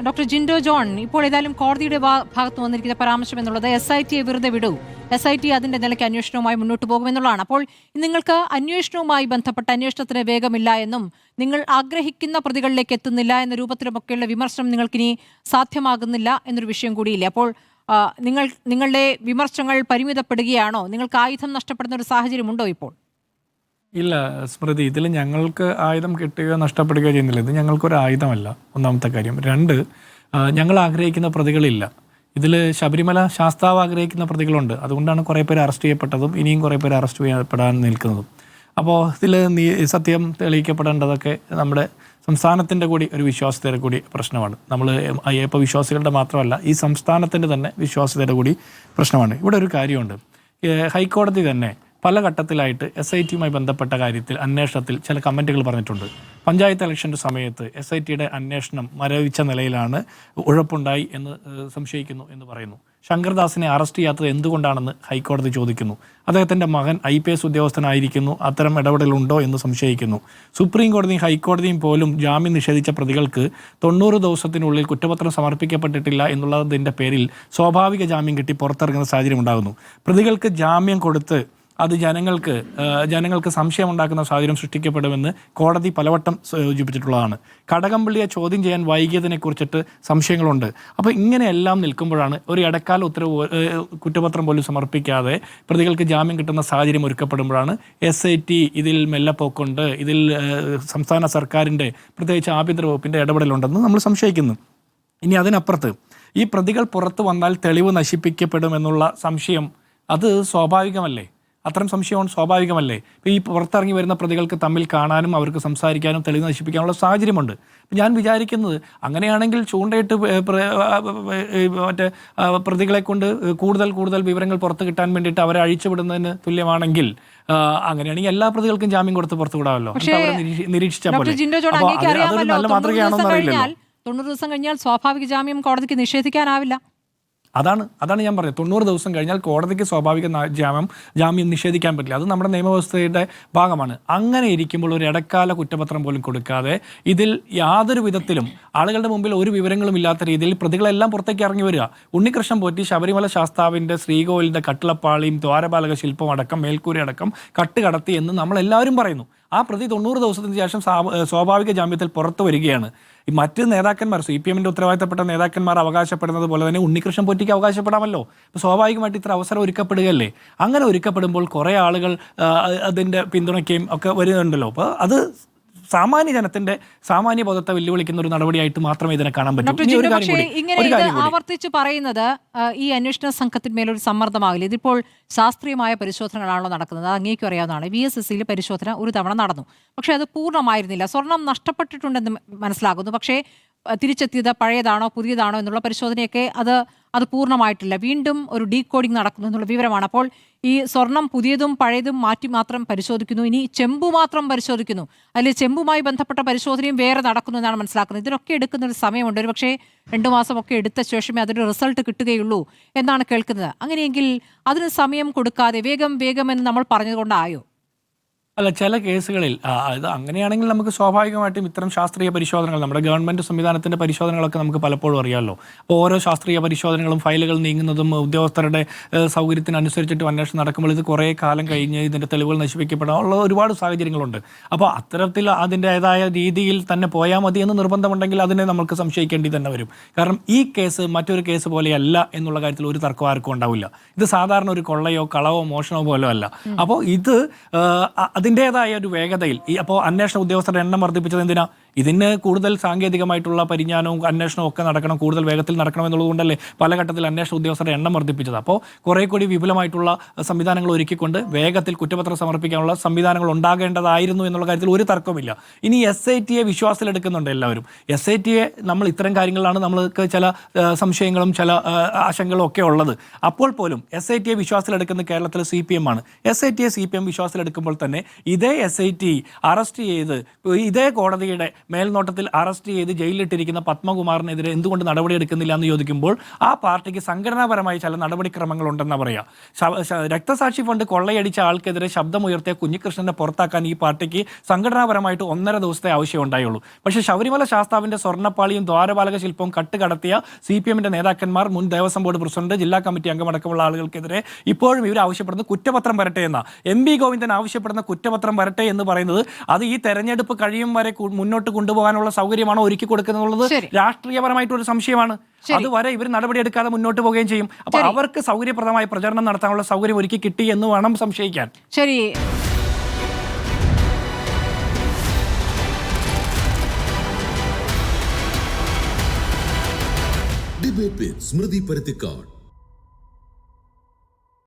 Doctor Jinto John, ഇപ്പോൾ ഏതായാലും കോടതിയുടെ ഭാഗത്ത് വന്നിരിക്കുന്ന പരാമർശം എന്നുള്ളത് SIT വെറുതെ വിടൂ, SIT അതിന്റെ നിലയ്ക്ക് അന്വേഷണവുമായി മുന്നോട്ട് പോകുമെന്നുള്ളതാണ്. അപ്പോൾ നിങ്ങൾക്ക് അന്വേഷണവുമായി ബന്ധപ്പെട്ട അന്വേഷണത്തിന് വേഗമില്ല എന്നും നിങ്ങൾ ആഗ്രഹിക്കുന്ന പ്രതികളിലേക്ക് എത്തുന്നില്ല എന്ന രൂപത്തിലുമൊക്കെയുള്ള വിമർശനം നിങ്ങൾക്കിനി സാധ്യമാകുന്നില്ല എന്നൊരു വിഷയം കൂടിയില്ലേ? അപ്പോൾ നിങ്ങളുടെ വിമർശനങ്ങൾ പരിമിതപ്പെടുകയാണോ? നിങ്ങൾക്ക് ആയുധം നഷ്ടപ്പെടുന്ന ഒരു സാഹചര്യമുണ്ടോ ഇപ്പോൾ? ഇല്ല സ്മൃതി, ഇതിൽ ഞങ്ങൾക്ക് ആയുധം കിട്ടുകയോ നഷ്ടപ്പെടുകയോ ചെയ്യുന്നില്ല. ഇത് ഞങ്ങൾക്കൊരു ആയുധമല്ല, ഒന്നാമത്തെ കാര്യം. രണ്ട്, ഞങ്ങൾ ആഗ്രഹിക്കുന്ന പ്രതികളില്ല. ഇതിൽ ശബരിമല ശാസ്താവ് ആഗ്രഹിക്കുന്ന പ്രതികളുണ്ട്. അതുകൊണ്ടാണ് കുറേ പേര് അറസ്റ്റ് ചെയ്യപ്പെട്ടതും ഇനിയും കുറേ പേര് അറസ്റ്റ് ചെയ്യപ്പെടാൻ നിൽക്കുന്നതും. അപ്പോൾ ഇതിൽ സത്യം തെളിയിക്കപ്പെടേണ്ടതൊക്കെ നമ്മുടെ സംസ്ഥാനത്തിൻ്റെ കൂടി ഒരു വിശ്വാസ്യതയുടെ കൂടി പ്രശ്നമാണ്. നമ്മൾ അയ്യപ്പ വിശ്വാസികളുടെ മാത്രമല്ല, ഈ സംസ്ഥാനത്തിൻ്റെ തന്നെ വിശ്വാസ്യതയുടെ കൂടി പ്രശ്നമാണ്. ഇവിടെ ഒരു കാര്യമുണ്ട്. ഹൈക്കോടതി തന്നെ പല ഘട്ടത്തിലായിട്ട് SITയുമായി ബന്ധപ്പെട്ട കാര്യത്തിൽ അന്വേഷണത്തിൽ ചില കമൻറ്റുകൾ പറഞ്ഞിട്ടുണ്ട്. പഞ്ചായത്ത് ഇലക്ഷൻ്റെ സമയത്ത് SITയുടെ അന്വേഷണം മരവിച്ച നിലയിലാണ്, ഉഴപ്പുണ്ടായി എന്ന് സംശയിക്കുന്നു എന്ന് പറയുന്നു. ശങ്കർദാസിനെ അറസ്റ്റ് ചെയ്യാത്തത് എന്തുകൊണ്ടാണെന്ന് ഹൈക്കോടതി ചോദിക്കുന്നു. അദ്ദേഹത്തിൻ്റെ മകൻ IPS ഉദ്യോഗസ്ഥനായിരിക്കുന്നു, അത്തരം ഇടപെടലുണ്ടോ എന്ന് സംശയിക്കുന്നു. സുപ്രീം കോടതിയും ഹൈക്കോടതിയും പോലും ജാമ്യം നിഷേധിച്ച പ്രതികൾക്ക് 90 ദിവസത്തിനുള്ളിൽ കുറ്റപത്രം സമർപ്പിക്കപ്പെട്ടിട്ടില്ല എന്നുള്ളതിൻ്റെ പേരിൽ സ്വാഭാവിക ജാമ്യം കിട്ടി പുറത്തിറങ്ങുന്ന സാഹചര്യം ഉണ്ടാകുന്നു. പ്രതികൾക്ക് ജാമ്യം കൊടുത്ത് അത് ജനങ്ങൾക്ക് സംശയമുണ്ടാക്കുന്ന സാഹചര്യം സൃഷ്ടിക്കപ്പെടുമെന്ന് കോടതി പലവട്ടം സൂചിപ്പിച്ചിട്ടുള്ളതാണ്. കടകംപള്ളിയെ ചോദ്യം ചെയ്യാൻ വൈകിയതിനെക്കുറിച്ചിട്ട് സംശയങ്ങളുണ്ട്. അപ്പോൾ ഇങ്ങനെയെല്ലാം നിൽക്കുമ്പോഴാണ് ഒരു ഇടക്കാല കുറ്റപത്രം പോലും സമർപ്പിക്കാതെ പ്രതികൾക്ക് ജാമ്യം കിട്ടുന്ന സാഹചര്യം ഒരുക്കപ്പെടുമ്പോഴാണ് SIT ഇതിൽ മെല്ലെപ്പോക്കുണ്ട്, ഇതിൽ സംസ്ഥാന സർക്കാരിൻ്റെ പ്രത്യേകിച്ച് ആഭ്യന്തര വകുപ്പിൻ്റെ ഇടപെടലുണ്ടെന്ന് നമ്മൾ സംശയിക്കുന്നു. ഇനി അതിനപ്പുറത്ത് ഈ പ്രതികൾ പുറത്തു വന്നാൽ തെളിവ് നശിപ്പിക്കപ്പെടുമെന്നുള്ള സംശയം അത് സ്വാഭാവികമല്ലേ? അത്തരം സംശയമാണ് സ്വാഭാവികമല്ലേ? ഇപ്പോൾ ഈ പുറത്തിറങ്ങി വരുന്ന പ്രതികൾക്ക് തമ്മിൽ കാണാനും അവർക്ക് സംസാരിക്കാനും തെളിവ് നശിപ്പിക്കാനുള്ള സാഹചര്യമുണ്ട്. ഞാൻ വിചാരിക്കുന്നത് അങ്ങനെയാണെങ്കിൽ ചൂണ്ടയിട്ട് മറ്റേ പ്രതികളെ കൊണ്ട് കൂടുതൽ വിവരങ്ങൾ പുറത്ത് കിട്ടാൻ വേണ്ടിയിട്ട് അവരെ അഴിച്ചുവിടുന്നതിന് തുല്യമാണെങ്കിൽ അങ്ങനെയാണെങ്കിൽ എല്ലാ പ്രതികൾക്കും ജാമ്യം കൊടുത്ത് പുറത്തു വിടാമല്ലോ. നിരീക്ഷിച്ചാൽ പോലെ നല്ല മാതൃകയാണോന്ന് അറിയില്ലല്ലോ. 90 ദിവസം കഴിഞ്ഞാൽ സ്വാഭാവിക ജാമ്യം കോടതിക്ക് നിഷേധിക്കാനാവില്ല. അതാണ് ഞാൻ പറഞ്ഞത്. 90 ദിവസം കഴിഞ്ഞാൽ കോടതിക്ക് സ്വാഭാവിക ജാമ്യം നിഷേധിക്കാൻ പറ്റില്ല. അത് നമ്മുടെ നിയമവ്യവസ്ഥയുടെ ഭാഗമാണ്. അങ്ങനെ ഇരിക്കുമ്പോൾ ഒരു ഇടക്കാല കുറ്റപത്രം പോലും കൊടുക്കാതെ ഇതിൽ യാതൊരു വിധത്തിലും ആളുകളുടെ മുമ്പിൽ ഒരു വിവരങ്ങളും ഇല്ലാത്ത രീതിയിൽ പ്രതികളെല്ലാം പുറത്തേക്ക് ഇറങ്ങി വരിക. ഉണ്ണികൃഷ്ണൻ പോറ്റി ശബരിമല ശാസ്താവിൻ്റെ ശ്രീകോവിലിൻ്റെ കട്ടിളപ്പാളിയും ദ്വാരപാലക ശില്പം അടക്കം മേൽക്കൂരയടക്കം കടത്തി എന്ന് നമ്മളെല്ലാവരും പറയുന്നു. ആ പ്രതി 90 ദിവസത്തിന് ശേഷം സ്വാഭാവിക ജാമ്യത്തിൽ പുറത്തു വരികയാണ്. ഈ മറ്റ് നേതാക്കന്മാർ, CPMൻ്റെ ഉത്തരവാദിത്തപ്പെട്ട നേതാക്കന്മാർ അവകാശപ്പെടുന്നത് പോലെ തന്നെ ഉണ്ണികൃഷ്ണൻ പൊറ്റിക്ക് അവകാശപ്പെടാമല്ലോ. അപ്പോൾ സ്വാഭാവികമായിട്ട് ഇത്ര അവസരം ഒരുക്കപ്പെടുകയല്ലേ? അങ്ങനെ ഒരുക്കപ്പെടുമ്പോൾ കുറേ ആളുകൾ അതിൻ്റെ പിന്തുണയ്ക്കുകയും ഒക്കെ വരുന്നുണ്ടല്ലോ. അപ്പോൾ അത് സാമാന്യ ജനത്തിന്റെ സാമാന്യ ബോധത്തെ വെല്ലുവിളിക്കുന്ന ഒരു നടപടിയായിട്ട് മാത്രമേ ഇതിനെ കാണാൻ പറ്റൂ. ആവർത്തിച്ച് പറയുന്നത് ഈ അന്വേഷണ സംഘത്തിന്മേലൊരു സമ്മർദ്ദമാകില്ല. ഇതിപ്പോൾ ശാസ്ത്രീയമായ പരിശോധനകളാണല്ലോ നടക്കുന്നത്, അത് അങ്ങേക്കും അറിയാവുന്നതാണ്. VSSയിൽ പരിശോധന ഒരു തവണ നടന്നു, പക്ഷേ അത് പൂർണ്ണമായിരുന്നില്ല. സ്വർണം നഷ്ടപ്പെട്ടിട്ടുണ്ടെന്ന് മനസ്സിലാകുന്നു, പക്ഷേ തിരിച്ചെത്തിയത് പഴയതാണോ പുതിയതാണോ എന്നുള്ള പരിശോധനയൊക്കെ അത് പൂർണ്ണമായിട്ടില്ല. വീണ്ടും ഒരു ഡീകോഡിംഗ് നടക്കുന്നു എന്നുള്ള വിവരമാണ്. അപ്പോൾ ഈ സ്വർണം പുതിയതും പഴയതും മാറ്റി മാത്രം പരിശോധിക്കുന്നു, ഇനി ചെമ്പു മാത്രം പരിശോധിക്കുന്നു, അതിൽ ചെമ്പുമായി ബന്ധപ്പെട്ട പരിശോധനയും വേറെ നടക്കുന്നു എന്നാണ് മനസ്സിലാക്കുന്നത്. ഇതിനൊക്കെ എടുക്കുന്ന ഒരു സമയമുണ്ട്, ഒരു പക്ഷേ 2 മാസമൊക്കെ എടുത്ത ശേഷമേ അതിൻ്റെ റിസൾട്ട് കിട്ടുകയുള്ളൂ എന്നാണ് കേൾക്കുന്നത്. അങ്ങനെയെങ്കിൽ അതിന് സമയം കൊടുക്കാതെ വേഗം എന്ന് നമ്മൾ പറഞ്ഞതുകൊണ്ടായോ? അല്ല, ചില കേസുകളിൽ ഇത് അങ്ങനെയാണെങ്കിൽ നമുക്ക് സ്വാഭാവികമായിട്ടും ഇത്തരം ശാസ്ത്രീയ പരിശോധനകൾ, നമ്മുടെ ഗവൺമെൻറ് സംവിധാനത്തിൻ്റെ പരിശോധനകളൊക്കെ നമുക്ക് പലപ്പോഴും അറിയാമല്ലോ. അപ്പോൾ ഓരോ ശാസ്ത്രീയ പരിശോധനകളും ഫയലുകൾ നീങ്ങുന്നതും ഉദ്യോഗസ്ഥരുടെ സൗകര്യത്തിനനുസരിച്ചിട്ട് അന്വേഷണം നടക്കുമ്പോൾ ഇത് കുറേ കാലം കഴിഞ്ഞ് ഇതിൻ്റെ തെളിവുകൾ നശിപ്പിക്കപ്പെടാനുള്ള ഒരുപാട് സാഹചര്യങ്ങളുണ്ട്. അപ്പോൾ അത്തരത്തിൽ അതിൻ്റേതായ രീതിയിൽ തന്നെ പോയാൽ മതി എന്ന് നിർബന്ധമുണ്ടെങ്കിൽ അതിനെ നമുക്ക് സംശയിക്കേണ്ടി തന്നെ വരും. കാരണം ഈ കേസ് മറ്റൊരു കേസ് പോലെയല്ല എന്നുള്ള കാര്യത്തിൽ ഒരു തർക്കം ആർക്കും ഉണ്ടാവില്ല. ഇത് സാധാരണ ഒരു കൊള്ളയോ കളവോ മോഷണമോ പോലോ അല്ല. അപ്പോൾ ഇത് അതിൻ്റേതായ ഒരു വേഗതയിൽ അപ്പോൾ അന്വേഷണ ഉദ്യോഗസ്ഥരുടെ എണ്ണം വർദ്ധിപ്പിച്ചത് എന്തിനാ? ഇതിന് കൂടുതൽ സാങ്കേതികമായിട്ടുള്ള പരിജ്ഞാനവും അന്വേഷണവും ഒക്കെ നടക്കണം, കൂടുതൽ വേഗത്തിൽ നടക്കണം എന്നുള്ളത് കൊണ്ടല്ലേ പല ഘട്ടത്തിൽ അന്വേഷണ ഉദ്യോഗസ്ഥരുടെ എണ്ണം വർദ്ധിപ്പിച്ചത്. അപ്പോൾ കുറേ കൂടി വിപുലമായിട്ടുള്ള സംവിധാനങ്ങൾ ഒരുക്കിക്കൊണ്ട് വേഗത്തിൽ കുറ്റപത്രം സമർപ്പിക്കാനുള്ള സംവിധാനങ്ങൾ ഉണ്ടാകേണ്ടതായിരുന്നു എന്നുള്ള കാര്യത്തിൽ ഒരു തർക്കവുമില്ല. ഇനി SITയെ വിശ്വാസത്തിലെടുക്കുന്നുണ്ട് എല്ലാവരും. SITയെ നമ്മൾ ഇത്തരം കാര്യങ്ങളിലാണ് നമ്മൾക്ക് ചില സംശയങ്ങളും ചില ആശങ്കകളും ഒക്കെ ഉള്ളത്. അപ്പോൾ പോലും SITയെ വിശ്വാസത്തിലെടുക്കുന്ന കേരളത്തിലെ CPM ആണ്. SITയെ CPM വിശ്വാസത്തിലെടുക്കുമ്പോൾ തന്നെ ഇതേ SIT അറസ്റ്റ് ചെയ്ത് ഇതേ കോടതിയുടെ മേൽനോട്ടത്തിൽ അറസ്റ്റ് ചെയ്ത് ജയിലിലിട്ടിരിക്കുന്ന പത്മകുമാറിനെതിരെ എന്തുകൊണ്ട് നടപടിയെടുക്കുന്നില്ല എന്ന് ചോദിക്കുമ്പോൾ ആ പാർട്ടിക്ക് സംഘടനാപരമായി ചില നടപടിക്രമങ്ങൾ ഉണ്ടെന്ന് പറയാം. രക്തസാക്ഷി ഫണ്ട് കൊള്ളയടിച്ച ആൾക്കെതിരെ ശബ്ദമുയർത്തിയ കുഞ്ഞികൃഷ്ണനെ പുറത്താക്കാൻ ഈ പാർട്ടിക്ക് സംഘടനാപരമായിട്ട് 1.5 ദിവസത്തെ ആവശ്യം ഉണ്ടായുള്ളൂ. പക്ഷേ ശബരിമല ശാസ്താവിന്റെ സ്വർണ്ണപ്പാളിയും ദ്വാരപാലക ശില്പവും കടത്തിയ CPMന്റെ നേതാക്കന്മാർ, മുൻ ദേവസ്വം ബോർഡ് പ്രസിഡന്റ്, ജില്ലാ കമ്മിറ്റി അംഗമടക്കമുള്ള ആളുകൾക്കെതിരെ ഇപ്പോഴും ഇവർ ആവശ്യപ്പെടുന്ന കുറ്റപത്രം വരട്ടെ എന്ന MB ഗോവിന്ദൻ ആവശ്യപ്പെടുന്ന കുറ്റപത്രം വരട്ടെ എന്ന് പറയുന്നത് അത് ഈ തെരഞ്ഞെടുപ്പ് കഴിയും വരെ മുന്നോട്ട് കൊണ്ടുപോകാനുള്ള സൗകര്യമാണോ ഒരുക്കി കൊടുക്കുന്നത് രാഷ്ട്രീയപരമായിട്ടൊരു സംശയമാണ്. അതുവരെ ഇവർ നടപടിയെടുക്കാതെ മുന്നോട്ട് പോവുകയും ചെയ്യും. അപ്പൊ അവർക്ക് സൗകര്യപ്രദമായ പ്രചരണം നടത്താനുള്ള സൗകര്യം ഒരുക്കി കിട്ടി എന്ന് വേണം സംശയിക്കാൻ. ശരി. ഡിബേറ്റ് വിത്ത് സ്മൃതി പരുത്തിക്കാട്.